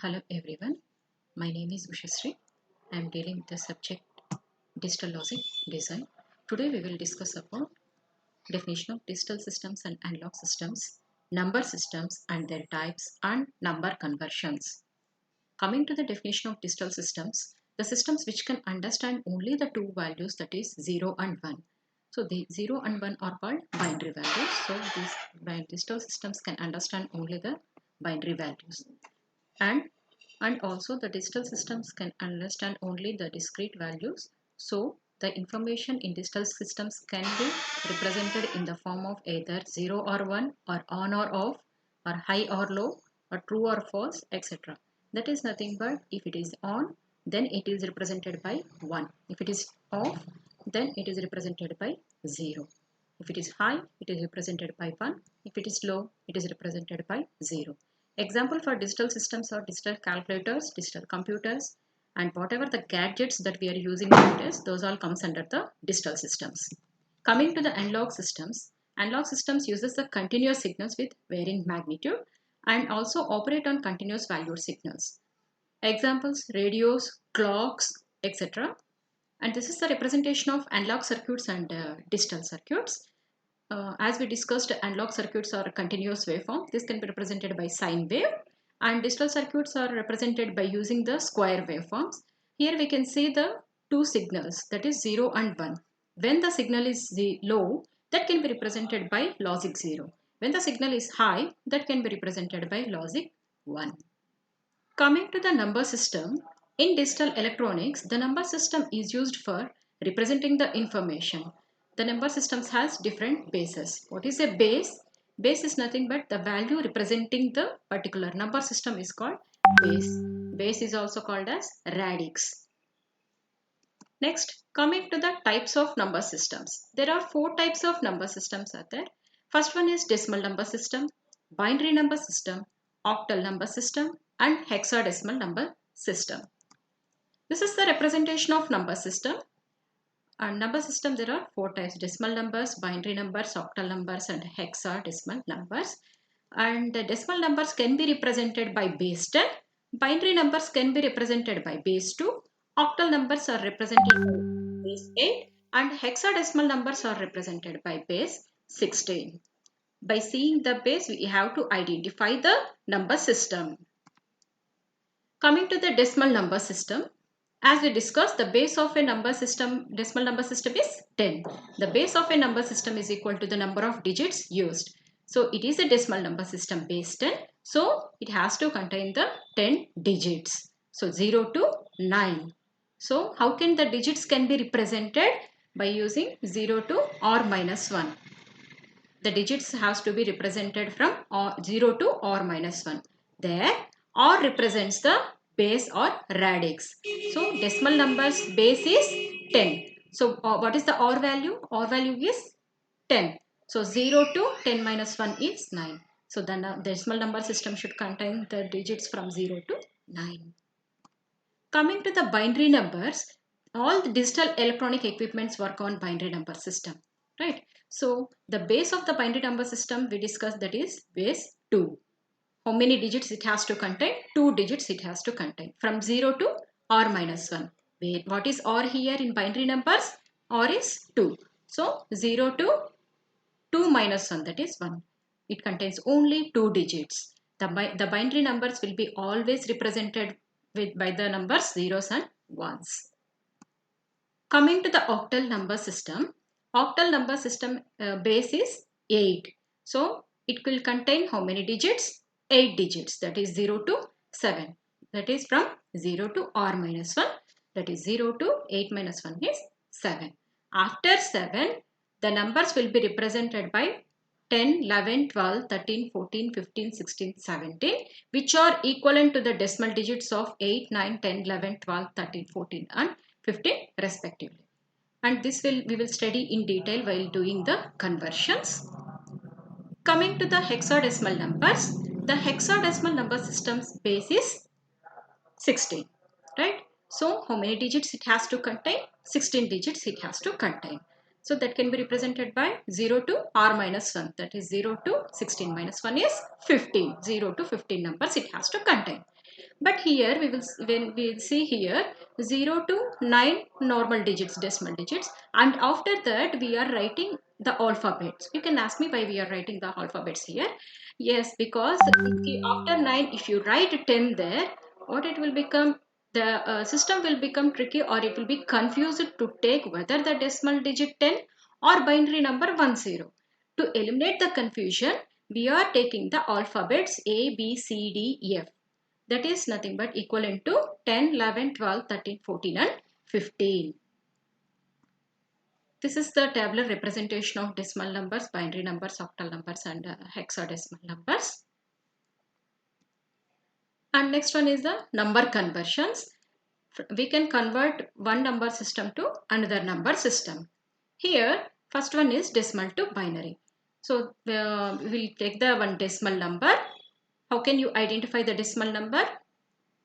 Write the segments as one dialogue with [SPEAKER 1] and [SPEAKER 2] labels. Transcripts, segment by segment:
[SPEAKER 1] Hello everyone, my name is Ushasri. I am dealing with the subject Digital Logic Design. Today we will discuss about definition of digital systems and analog systems, number systems and their types and number conversions. Coming to the definition of digital systems, the systems which can understand only the two values, that is 0 and 1. So the 0 and 1 are called binary values. So these digital systems can understand only the binary values. And also the digital systems can understand only the discrete values. So the information in digital systems can be represented in the form of either 0 or 1 or on or off or high or low or true or false, etc. That is nothing but if it is on, then it is represented by 1. If it is off, then it is represented by 0. If it is high, it is represented by 1. If it is low, it is represented by 0. Example for digital systems are digital calculators, digital computers, and whatever the gadgets that we are using nowadays, those all comes under the digital systems. Coming to the analog systems uses the continuous signals with varying magnitude and also operate on continuous valued signals. Examples, radios, clocks, etc. And this is the representation of analog circuits and digital circuits. As we discussed, analog circuits are continuous waveform. This can be represented by sine wave, and digital circuits are represented by using the square waveforms. Here we can see the two signals, that is 0 and 1. When the signal is low, that can be represented by logic 0. When the signal is high, that can be represented by logic 1. Coming to the number system, in digital electronics, the number system is used for representing the information. The number systems has different bases. What is a base? Base is nothing but the value representing the particular number system is called base. Base is also called as radix. Next, coming to the types of number systems. There are 4 types of number systems are there. First one is decimal number system, binary number system, octal number system, and hexadecimal number system. This is the representation of number system. And number system, there are 4 types: decimal numbers, binary numbers, octal numbers, and hexadecimal numbers. And the decimal numbers can be represented by base 10, binary numbers can be represented by base 2, octal numbers are represented by base 8, and hexadecimal numbers are represented by base 16. By seeing the base, we have to identify the number system. Coming to the decimal number system, as we discussed, the base of a number system, decimal number system is 10. The base of a number system is equal to the number of digits used. So it is a decimal number system base 10. So it has to contain the 10 digits. So 0 to 9. So how can the digits can be represented? By using 0 to or minus 1. The digits has to be represented from 0 to or minus 1. There or represents the base or radix. So decimal numbers base is 10. So what is the or value? Or value is 10. So 0 to 10 minus 1 is 9. So the decimal number system should contain the digits from 0 to 9. Coming to the binary numbers, all the digital electronic equipments work on binary number system, right? So the base of the binary number system we discussed, that is base 2. How many digits it has to contain? 2 digits it has to contain from 0 to or minus 1. What is or here in binary numbers? Or is 2. So 0 to 2 minus 1, that is 1. It contains only 2 digits. The binary numbers will be always represented by the numbers zeros and ones. Coming to the octal number system base is 8. So it will contain how many digits? 8 digits, that is 0 to 7. That is from 0 to r minus 1, that is 0 to 8 minus 1 is 7. After 7, the numbers will be represented by 10, 11, 12, 13, 14, 15, 16, 17, which are equivalent to the decimal digits of 8, 9, 10, 11, 12, 13, 14 and 15 respectively. And this we will study in detail while doing the conversions. Coming to the hexadecimal numbers, the hexadecimal number system's base is 16, right? So how many digits it has to contain? 16 digits it has to contain. So that can be represented by 0 to r minus 1. That is 0 to 16 minus 1 is 15. 0 to 15 numbers it has to contain. But here we will, when we see here 0 to 9 normal digits, decimal digits, and after that we are writing the alphabets. You can ask me why we are writing the alphabets here. Yes, because after 9 if you write 10 there, what it will become, the system will become tricky, or it will be confused to take whether the decimal digit 10 or binary number 10. To eliminate the confusion, we are taking the alphabets A, B, C, D, F. That is nothing but equivalent to 10, 11, 12, 13, 14 and 15. This is the tabular representation of decimal numbers, binary numbers, octal numbers and hexadecimal numbers. And next one is the number conversions. We can convert one number system to another number system. Here, first one is decimal to binary. So, we will take the one decimal number. How can you identify the decimal number?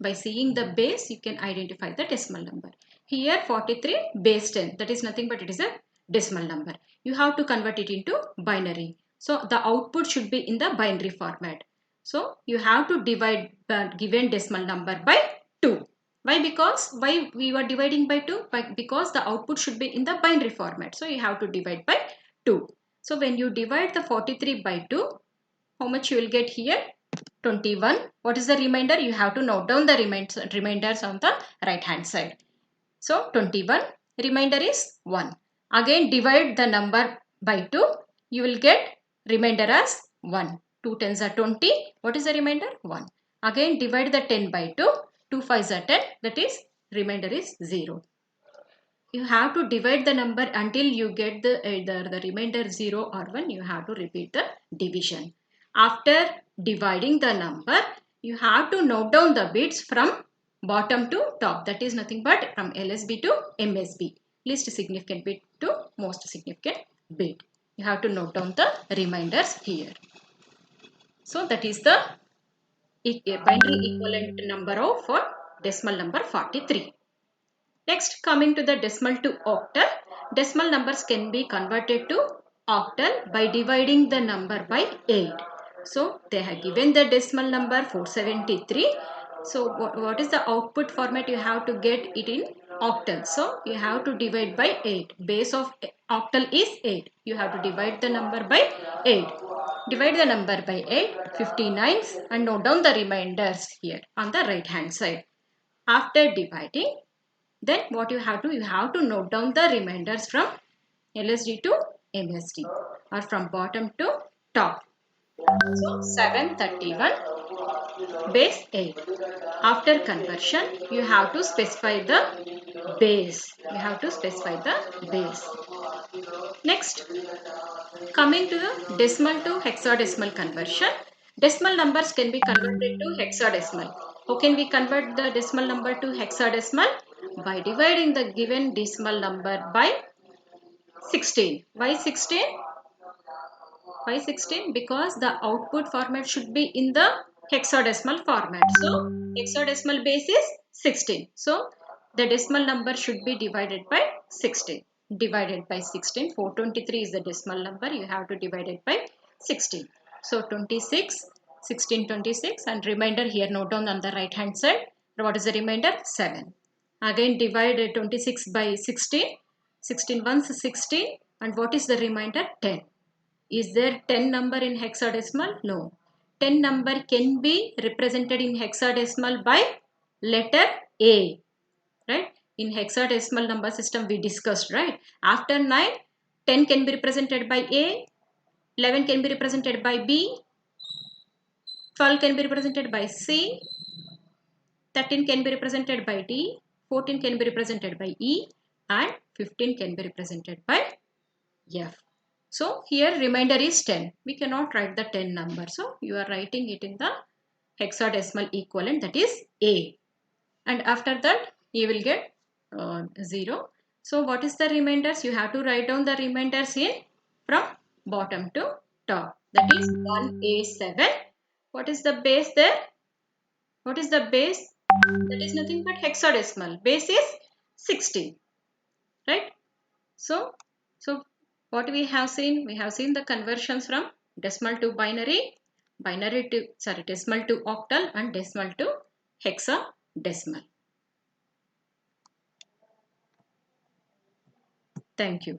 [SPEAKER 1] By seeing the base, you can identify the decimal number. Here, 43 base 10. That is nothing but it is a decimal number. You have to convert it into binary. So, the output should be in the binary format. So, you have to divide the given decimal number by 2. Why? Because why we were dividing by 2? Because the output should be in the binary format. So, you have to divide by 2. So, when you divide the 43 by 2, how much you will get here? 21. What is the remainder? You have to note down the remainders on the right hand side. So 21, remainder is 1. Again divide the number by 2. You will get remainder as 1. 2 tens are 20. What is the remainder? 1. Again divide the 10 by 2. 2 5s are 10. That is remainder is 0. You have to divide the number until you get the either the remainder 0 or 1. You have to repeat the division. After dividing the number, you have to note down the bits from bottom to top. That is nothing but from LSB to MSB. Least significant bit to most significant bit. You have to note down the reminders here. So that is the binary equivalent number of decimal number 43. Next, coming to the decimal to octal, decimal numbers can be converted to octal by dividing the number by 8. So, they have given the decimal number 473. So, what is the output format? You have to get it in octal. So, you have to divide by 8. Base of octal is 8. You have to divide the number by 8. Divide the number by 8, 59s, and note down the remainders here on the right hand side. After dividing, then what you have to note down the remainders from LSD to MSD or from bottom to top. So 731 base 8. After conversion, you have to specify the base. You have to specify the base. Next, coming to the decimal to hexadecimal conversion. Decimal numbers can be converted to hexadecimal. How can we convert the decimal number to hexadecimal? By dividing the given decimal number by 16. Why 16? Why 16? Because the output format should be in the hexadecimal format. So, hexadecimal base is 16. So, the decimal number should be divided by 16. Divided by 16. 423 is the decimal number. You have to divide it by 16. So, 26, 16, 26 and remainder here note down on the right hand side. What is the remainder? 7. Again divide 26 by 16. 16 once 16 and what is the remainder? 10. Is there 10 number in hexadecimal? No. 10 number can be represented in hexadecimal by letter A. Right? In hexadecimal number system we discussed, right? After 9, 10 can be represented by A, 11 can be represented by B, 12 can be represented by C, 13 can be represented by D, 14 can be represented by E and 15 can be represented by F. So here remainder is 10. We cannot write the 10 number. So you are writing it in the hexadecimal equivalent, that is A. And after that you will get 0. So what is the remainders? You have to write down the remainders in from bottom to top. That is 1A7. What is the base there? What is the base? That is nothing but hexadecimal. Base is 16. Right? So what we have seen? We have seen the conversions from decimal to binary, decimal to octal and decimal to hexadecimal. Thank you.